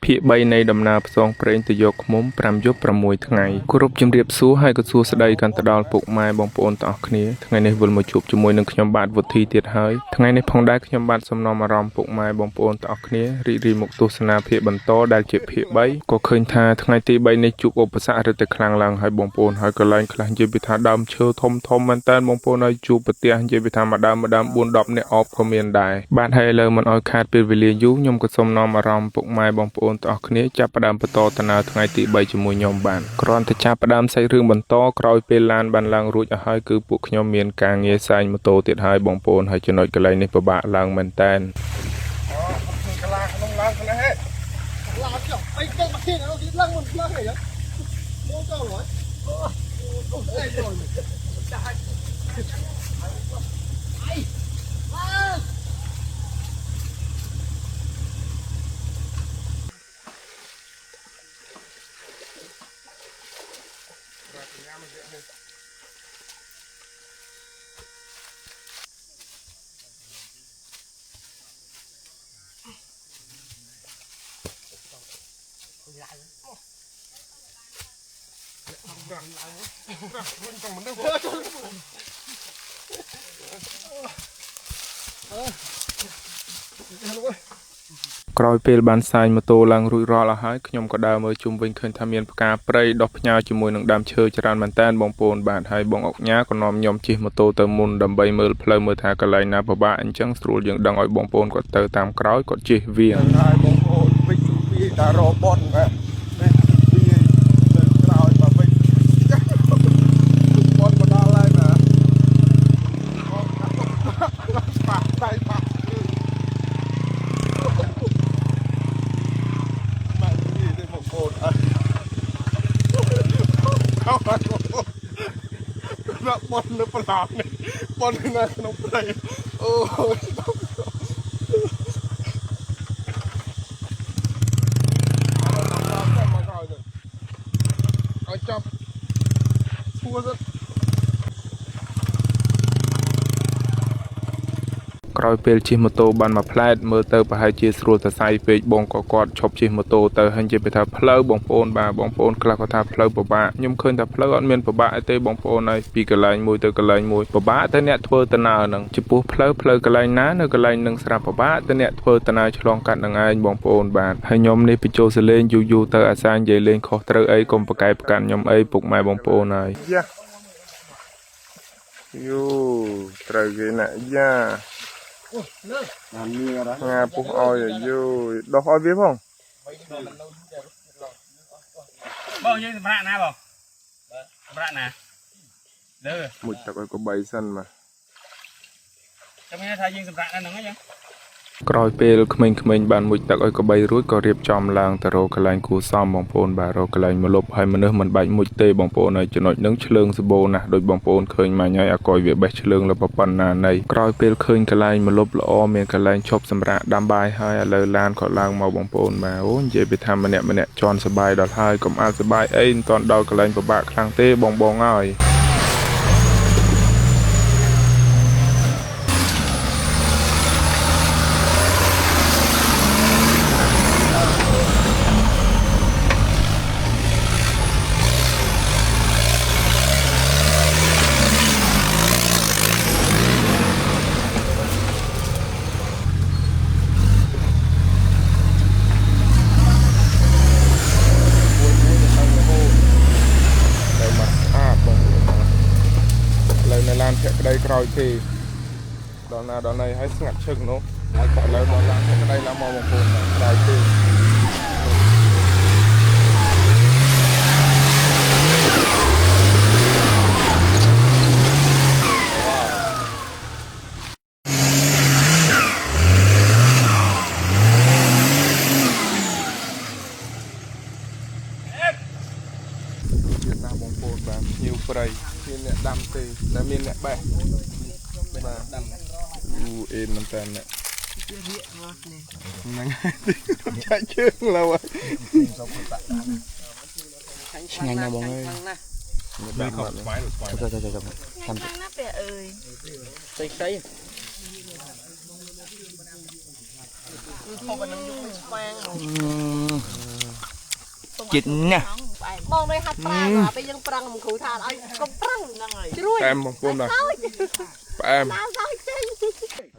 ភាគ3នៃដំណើរផ្សងព្រេងទៅយកឃ្មុំ5យប់6ថ្ងៃគ្រប់ជំរាបសួរហើយក៏សួស្តីកាន់ទៅដល់ពុកម៉ែបងប្អូនទាំងអស់គ្នាថ្ងៃនេះវិលមកជួបជាមួយនឹងខ្ញុំបាទវុធីទៀតហើយថ្ងៃនេះផងដែរខ្ញុំបាទសំណូមអារម្មណ៍ពុកម៉ែបងប្អូនទាំងអស់គ្នារីករាយមកទស្សនាភាគបន្តដែលជាភាគ3ក៏ឃើញថាថ្ងៃទី3នេះជួបឧបសគ្គរឹតតែខ្លាំងឡើងហើយបងប្អូនហើយកន្លែងខ្លះនិយាយពីថាដើមឈើធំមែនតើបងប្អូនហើយជួបប្រទេសនិយាយពីថាម្ដង4 10នាក់អបក៏មានដែរបាទហើយឥឡូវមិនឲ្យខាតពេលវេលាយូរខ្ញុំក៏សូមនាំអារម្មណ៍ពុកម៉ែបងប្អូនទាំងអស់គ្នាចាប់ផ្ដើមបន្តដំណើរថ្ងៃទី3ជាមួយខ្ញុំបានគ្រាន់តែចាប់ផ្ដើមសាច់រឿងបន្តក្រោយពេលឡានបានឡើងរួចអស់ហើយគឺពួកខ្ញុំមានការងារសែងម៉ូតូទៀតហើយបងប្អូនហើយចំណុចកន្លែងនេះពិបាកឡើងមែនតើកន្លះក្នុងឡើងខ្លះហេឡើងចុះអីទៅមកទៀតទីឡើងមុនឡើងអីមកចូលហើយអូអីចូលចាស់អីក្រោយពេលបានសាញម៉ូតូឡើងរួចរាល់អស់ហើយខ្ញុំក៏ដើរមើលជុំវិញឃើញថាមានផ្កាព្រៃដុះផ្ញើជាមួយនឹងដើមឈើច្រើនមែនតើបងប្អូនបាទហើយបងអុកញ៉ាក៏នាំខ្ញុំជិះម៉ូតូទៅមុនដើម្បីមើលផ្លូវមើលថាកន្លែងណាពិបាកអញ្ចឹងស្រួលយើងដឹងឲ្យបងប្អូនគាត់ទៅតាមក្រោយគាត់ជិះវាហើយបងប្អូនវិញពីតារ៉បតបាទបនលើប្រឡានេះបននៅក្នុងព្រៃអូយឲ្យចាប់ឈួរទៅក្រោយពេលជិះម៉ូតូបានមួយផ្លែតមើលទៅប្រហែលជាស្រួលសរសៃពេកបងក៏គាត់ឈប់ជិះម៉ូតូទៅហើយនិយាយថាផ្លូវបងប្អូនបាទបងប្អូនខ្លះគាត់ថាផ្លូវពិបាកខ្ញុំឃើញថាផ្លូវអត់មានពិបាកអីទេបងប្អូនហើយពីកន្លែងមួយទៅកន្លែងមួយពិបាកតែអ្នកធ្វើដំណើរហ្នឹងចំពោះផ្លូវកន្លែងណានៅកន្លែងនឹងស្រាប់ពិបាកតែអ្នកធ្វើដំណើរឆ្លងកាត់នឹងឯងបងប្អូនបាទហើយខ្ញុំនេះបញ្ចូលសលេងយូរទៅអាសានិយាយលេងខុសត្រូវអីកុំប្រកែកប្រកាន់ខ្ញុំអីពុកម៉ែបងប្អូនហើយយូត្រូវគេណាយ៉ាបានមានអត់ងាពុះឲ្យយូដោះឲ្យវាផងបងយើងសម្រាប់ណាបងសម្រាប់ណាលើមួយទឹកឲ្យកបីសិនមកចាំមានថាយើងសម្រាប់នៅហ្នឹងអញ្ចឹងក្រោយពេលក្មេងៗបានមួយទឹកឲ្យកបីរួចក៏រៀបចំឡើងទៅរកកន្លែងគួសមបងប្អូនបាទរកកន្លែងមកលុបហើយមនុស្សមិនបាច់មួយទេបងប្អូនហើយចំណុចនឹងឆ្លើងសបោណាស់ដោយបងប្អូនឃើញមកហើយអាកុយវាបេះឆ្លើងលប៉ុណ្ណាណីក្រោយពេលឃើញកន្លែងមកលុបល្អមានកន្លែងឈប់សម្រាកដាំបាយហើយឥឡូវឡានក៏ឡើងមកបងប្អូនបាទអូនិយាយពីថាម្នាក់ជន់សបាយដល់ហើយកុំអាលសបាយអីមិនតាន់ដល់កន្លែងពិបាកខ្លាំងទេបងហើយភក្តីក្រោយទេដល់ណាដល់ណីឲ្យស្ងាត់ឈឹកនោះហើយក៏ឥឡូវដល់ឡើងភក្តីឡើងមកបងប្អូនក្រោយទេទៀតណាបងប្អូនបាទភ្ញៀវព្រៃមានអ្នកដាំទេតែមានអ្នកបេះបាទដាំអូអេនមែនតើអ្នកហ្នឹងចាច់ជើងឡើយឆ្ងាញ់ណាស់បងអើយដាក់មកស្វាយចាំចាំណាព្រះអើយស្អី จิตเนี่ย มองเลยครับปลาเหรอไปยังปรังมันขู่ทานไอ้ก็ปรังนั่งไงช่วย แอมបងប្អូនបាទផ្អែម น้ำซ้ายเจ๊ง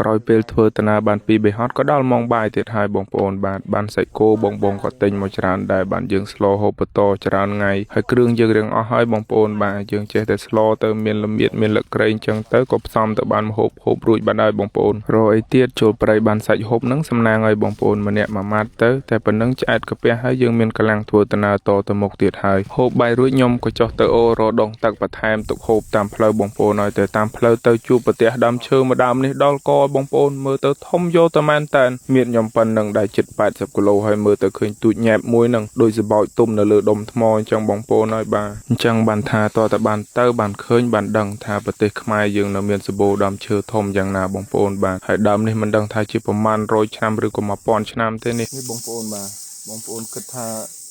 ក្រោយពេលធ្វើតាណាបាន2 3ហត់ក៏ដល់ម៉ោងបាយទៀតហើយបងប្អូនបាទបានសាច់គោបងក៏ទិញមកច្រើនដែរបានយើងស្លហូបបន្តច្រើនថ្ងៃហើយគ្រឿងយើងរៀងអស់ហើយបងប្អូនបាទយើងចេះតែស្លទៅមានល្មៀតមានលឹកក្រែងចឹងទៅក៏ផ្សំទៅបានម្ហូបហូបរួចបានហើយបងប្អូនរកអីទៀតចូលព្រៃបានសាច់ហូបហ្នឹងសំណាងហើយបងប្អូនម្នាក់មួយម៉ាត់ទៅតែប៉ុណ្្នឹងឆ្អែតកាពះហើយយើងមានកម្លាំងធ្វើតាណាតទៅមុខទៀតហើយហូបបាយរួចខ្ញុំក៏ចុះទៅអូរដងទឹកបន្ថែមទុកហូបតាមផ្លូវបងប្អូនហើយទៅតាមផ្លូវទៅជួបប្រទេសដើមឈើមួយដើមនេះដល់កបងប្អូនមើលទៅធំយកតែមែនតើមានខ្ញុំប៉ុណ្ណឹងដែរជិត80គីឡូហើយមើលទៅឃើញទូចញ៉ែបមួយហ្នឹងដូចសបោចទុំនៅលើដុំថ្មអញ្ចឹងបងប្អូនហើយបាទអញ្ចឹងបានថាតើបានទៅបានឃើញបានដឹងថាប្រទេសខ្មែរយើងនៅមានសម្បូរដើមឈើធំយ៉ាងណាបងប្អូនបាទហើយដើមនេះមិនដឹងថាជាប្រមាណ100ឆ្នាំឬក៏1000ឆ្នាំទេនេះបងប្អូនបាទបងប្អូនគិតថា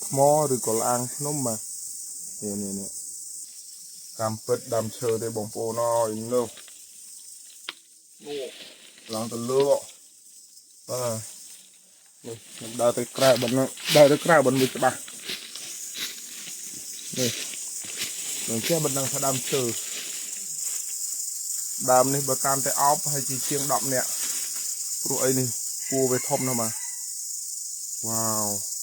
ថ្មឬក៏លាងភ្នំបាទនេះតាមពិតដើមឈើទេបងប្អូនអើយនោះឡើងទៅលើបាទនេះខ្ញុំដើរទៅក្រៅបាត់ហ្នឹងដើរទៅក្រៅបាត់មួយច្បាស់នេះនឹងចេះបាត់ហ្នឹងថាដើមឈើដើមនេះបើតាមតែអោបហើយជាង10នាក់ព្រោះអីនេះគួរវាធំណាស់បាទវ៉ាវ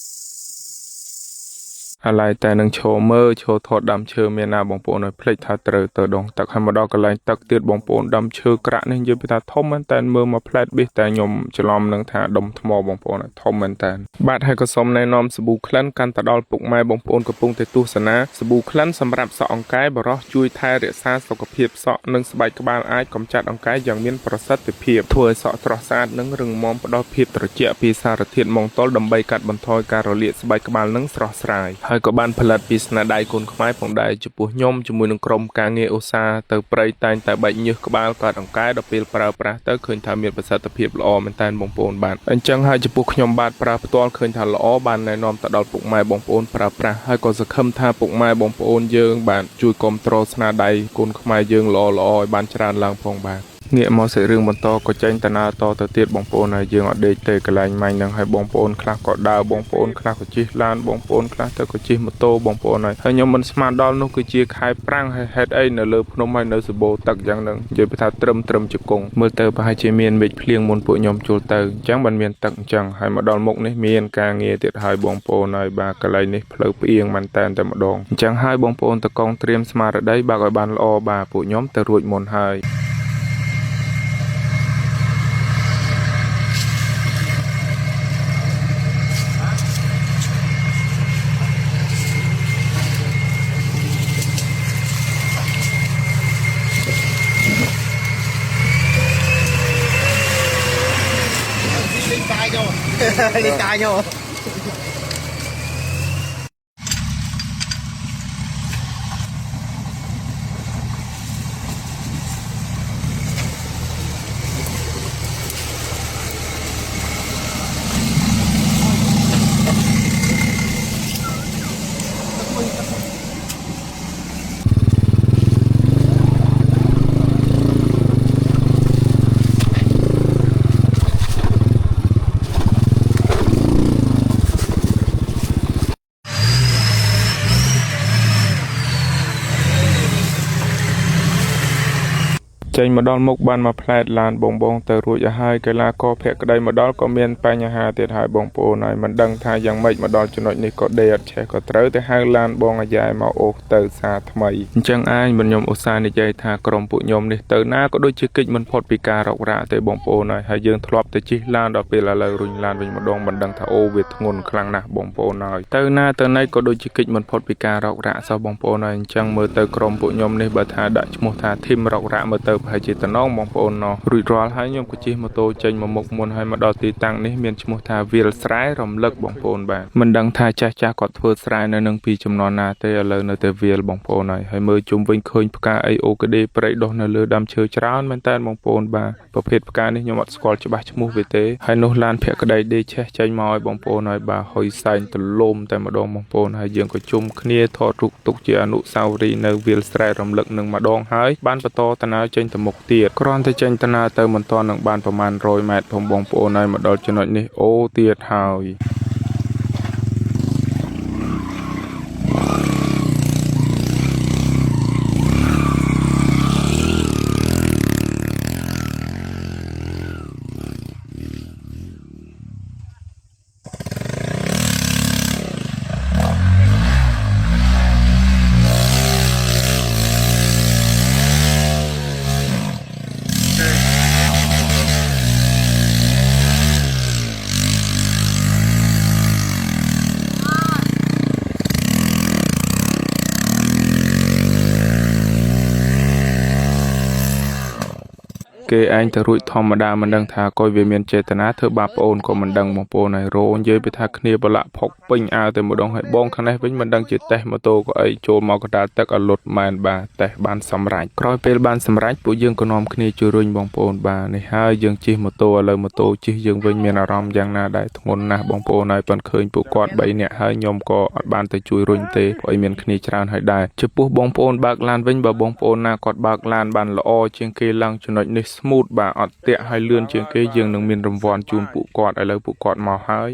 អាឡៃតែនឹងឈរមើលឈរថតដើមឈើមានណាបងប្អូនឲ្យភ្លេចថាត្រូវទៅដងទឹកហើយមកដល់កន្លែងទឹកទៀតបងប្អូនដើមឈើក្រាក់នេះនិយាយពីថាធំមែនតើមើលមកផ្លែតប៊ីសតែខ្ញុំច្រឡំនឹងថាដុំថ្មបងប្អូនធំមែនតើបាទហើយក៏សូមណែនាំសាប៊ូក្លិនកាន់ទៅដល់ពុកម៉ែបងប្អូនកំពុងតែទស្សនាសាប៊ូក្លិនសម្រាប់សក់អង្កែបរោះជួយថែរក្សាសុខភាពសក់និងស្បែកក្បាលអាចកម្ចាត់អង្កែយ៉ាងមានប្រសិទ្ធភាពធ្វើឲ្យសក់ស្រស់ស្អាតនិងរឹងមាំផ្ដល់ភាពត្រជាក់ពីសារធាតុម៉ង់តុលដើម្បីកាត់បន្ថយការរលាកស្បែកក្បាលនិងស្រស់ស្រាយហើយក៏បានផលិតពីស្នាដៃកូនខ្មែរផងដែរចំពោះខ្ញុំជាមួយនឹងក្រុមការងារឧស្សាហ៍ទៅព្រៃតែងតែបែកញើសក្បាលកាត់អង្កែដល់ពេលប្រើប្រាស់ទៅឃើញថាមានប្រសិទ្ធភាពល្អមែនតើបងប្អូនបាទអញ្ចឹងហើយចំពោះខ្ញុំបាទប្រើផ្ទាល់ឃើញថាល្អបានណែនាំទៅដល់ពុកម៉ែបងប្អូនប្រើប្រាស់ហើយក៏សង្ឃឹមថាពុកម៉ែបងប្អូនយើងបាទជួយគាំទ្រស្នាដៃកូនខ្មែរយើងល្អឲ្យបានច្រើនឡើងផងបាទងាកមកសាច់រឿងបន្តក៏ចេញតាណាតទៅទៀតបងប្អូនហើយយើងអត់ដេកទេកន្លែងម៉ាញ់ហ្នឹងហើយបងប្អូនខ្លះក៏ដើរបងប្អូនខ្លះក៏ជិះឡានបងប្អូនខ្លះទៅក៏ជិះម៉ូតូបងប្អូនហើយខ្ញុំមិនស្មានដល់នោះគឺជាខែប្រាំងហើយហេតុអីនៅលើភ្នំហើយនៅសបោទឹកយ៉ាងហ្នឹងនិយាយថាត្រឹមជង្គង់មើលទៅប្រហែលជាមានមេឃភ្លៀងមុនពួកខ្ញុំចូលទៅអញ្ចឹងបានមានទឹកអញ្ចឹងហើយមកដល់មុខនេះមានការងារទៀតហើយបងប្អូនហើយបាទកន្លែងនេះផ្លូវផ្អៀងមែនតែម្ដងអញ្ចឹងហើយបងប្អូនតកងត្រៀមស្មារតីបើកឲ្យបានល្អបាទពួកខ្ញុំទៅរួចមុនហើយđi cài nhauចេញមកដល់មុខបានមកផ្លែតឡានបងទៅរួចឲ្យហើយកីឡាករភក្តីមកដល់ក៏មានបញ្ហាទៀតហើយបងប្អូនហើយមិនដឹងថាយ៉ាងម៉េចមកដល់ចំណុចនេះក៏ដេកអត់ឆេះក៏ត្រូវតែហៅឡានបងអាយ៉ែមកអូសទៅសារថ្មីអញ្ចឹងអាយមិនខ្ញុំឧស្សាហ៍និយាយថាក្រុមពួកខ្ញុំនេះទៅណាក៏ដូចជាកិច្ចមិនផុតពីការរករ៉ាទេបងប្អូនហើយយើងធ្លាប់តែជិះឡានដល់ពេលឥឡូវរុញឡានវិញម្ដងមិនដឹងថាអូវាធ្ងន់ខ្លាំងណាស់បងប្អូនហើយទៅណាទៅណីក៏ដូចជាកិច្ចមិនផុតពីការរករ៉ាសោះបងប្អូនហើយអញ្ចឹងមើលទៅក្រុមពួកខ្ញុំនេះបើថាដាក់ឈ្មោះថាធីមរករ៉ាមើលទៅប្រហែលជាតំណងបងប្អូនណោះរួចរាល់ហើយខ្ញុំក៏ជិះម៉ូតូចេញមកមុខមុនហើយមកដល់ទីតាំងនេះមានឈ្មោះថាវាលស្រែរំលឹកបងប្អូនបាទមិនដឹងថាចាស់គាត់ធ្វើស្រែនៅនឹងពីចំនួនណាទេឥឡូវនៅតែវាលបងប្អូនហើយមើលជុំវិញឃើញផ្កាអីអូកាដេព្រៃដុះនៅលើដើមឈើច្រើនមែនតើបងប្អូនបាទប្រភេទផ្កានេះខ្ញុំអត់ស្គាល់ច្បាស់ឈ្មោះវាទេហើយនោះឡានភក្តីដេកឆេះចេញមកឲ្យបងប្អូនហើយបាទហុយសែងទលំតែម្ដងបងប្អូនហើយយើងក៏ជុំគ្នាថតរូបទុកជាអនុស្សាវរីយ៍នៅវាលស្រែរំលឹកនឹងម្ដងហើយបានបន្តដំណើរចេញ ទៅមុខទៀតគ្រាន់តែចេញដំណើរទៅមិនទាន់នឹងបានប្រមាណ100ម៉ែត្រផងបងប្អូនហើយមកដល់ចំណុចនេះអូទៀតហើយ គេឯងទៅរួចធម្មតាមិនដឹងថាកុយវាមានចេតនាធ្វើបាបប្អូនក៏មិនដឹងបងប្អូនហើយរោនិយាយពីថាគ្នាប្រឡាក់ផុកពេញអាវតែម្ដងហើយបងខាងនេះវិញមិនដឹងជាតេះម៉ូតូក៏អីចូលមកកណ្ដាលទឹកឲ្យលុតមែនបាទតេះបានសម្រេចក្រោយពេលបានសម្រេចពួកយើងក៏នាំគ្នាជួយរុញបងប្អូនបាទនេះហើយយើងជិះម៉ូតូឥឡូវម៉ូតូជិះយើងវិញមានអារម្មណ៍យ៉ាងណាដែរធ្ងន់ណាស់បងប្អូនហើយប៉ុន្តែឃើញពួកគាត់3នាក់ហើយខ្ញុំក៏អត់បានទៅជួយរុញទេព្រោះមានគ្នាច្រើនហើយដែរចំពោះបងប្អូនបើកឡានវិញបើបងប្អូនណាគាត់បើកឡានបានល្អជាងគេឡើងចំណុចនេះ smooth បាទអត់តាក់ហើយលឿនជាងគេយើងនឹងមានរង្វាន់ជូនពួកគាត់ឥឡូវពួកគាត់មកហើយ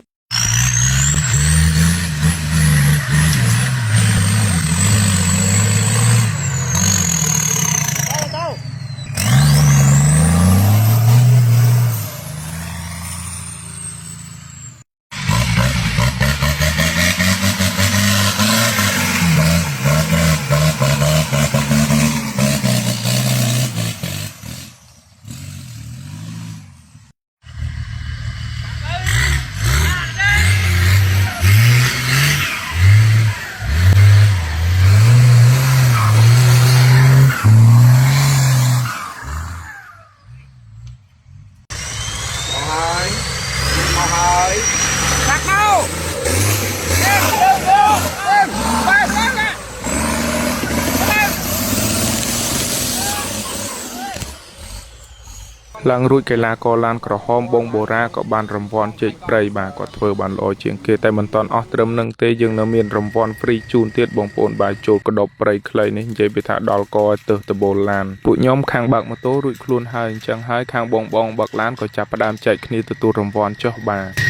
ឡើងរួចកីឡាករឡានក្រហមបងបូរ៉ាក៏បានរង្វាន់ជែកព្រៃបាទគាត់ធ្វើបានល្អជាងគេតែមិនទាន់អស់ត្រឹមនឹងទេយើងនៅមានរង្វាន់ហ្វ្រីជូនទៀតបងប្អូនបាទចូលកដប់ព្រៃខ្លីនេះនិយាយពីថាដល់កទៅតបូលឡានពួកខ្ញុំខាងបើកម៉ូតូរួចខ្លួនហើយអញ្ចឹងហើយខាងបងបើកឡានក៏ចាប់ផ្ដើមចែកគ្នាទទួលរង្វាន់ចុះបាទ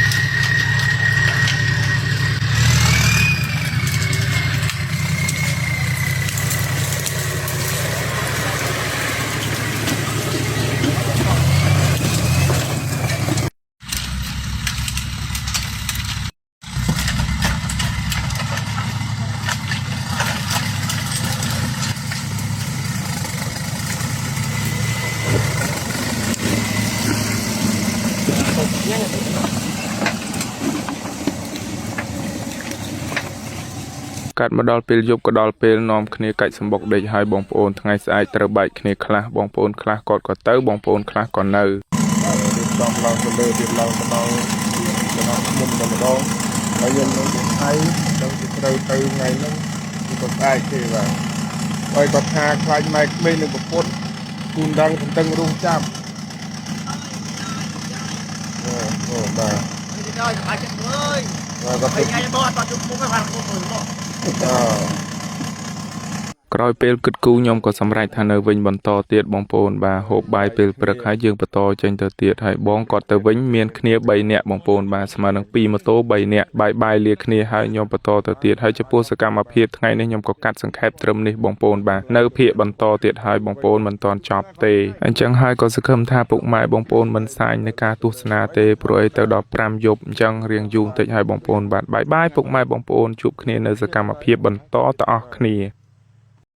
កាត់មកដល់ពេលយប់ក៏ដល់ពេលនាំគ្នាកាច់សម្បុកដេកហើយបងប្អូនថ្ងៃស្អែកត្រូវបែកគ្នាខ្លះបងប្អូនខ្លះគាត់ក៏ទៅបងប្អូនខ្លះក៏នៅ ដំឡើងទៅលើទៀតឡើងទៅដល់មុំតែម្ដងហើយយើងនឹងថ្ងៃដល់ទៅត្រូវទៅថ្ងៃហ្នឹងគឺក៏ស្អែកទេបាទហើយគាត់ថាខ្លាចម៉ែក្មេងនឹងប្រពន្ធគូនដងទន្ទឹងរងចាប់អូបាទដល់ខ្លាចចិត្តអើយគាត់ទៅថ្ងៃបងអត់ជុំមុខឯងបានគុំមើលមក ក្រោយពេលគិតគូរខ្ញុំក៏សម្រេចថានៅវិញបន្តទៀតបងប្អូនបាទហូបបាយពេលព្រឹកហើយយើងបន្តចេញទៅទៀតហើយបងគាត់ទៅវិញមានគ្នា3នាក់បងប្អូនបាទស្មើនឹង2ម៉ូតូ3នាក់បាយលាគ្នាហើយខ្ញុំបន្តទៅទៀតហើយចំពោះសកម្មភាពថ្ងៃនេះខ្ញុំក៏កាត់សង្ខេបត្រឹមនេះបងប្អូនបាទនៅភាគបន្តទៀតហើយបងប្អូនមិនទាន់ចប់ទេអញ្ចឹងហើយក៏សង្ឃឹមថាពុកម៉ែបងប្អូនមិនសាញនៃការទស្សនាទេព្រោះអីទៅដល់5យប់អញ្ចឹងរៀងយូរបន្តិចហើយបងប្អូនបាទបាយពុកម៉ែបងប្អូនជួបគ្នានៅសកម្មភាពបន្តទៅអស់គ្នា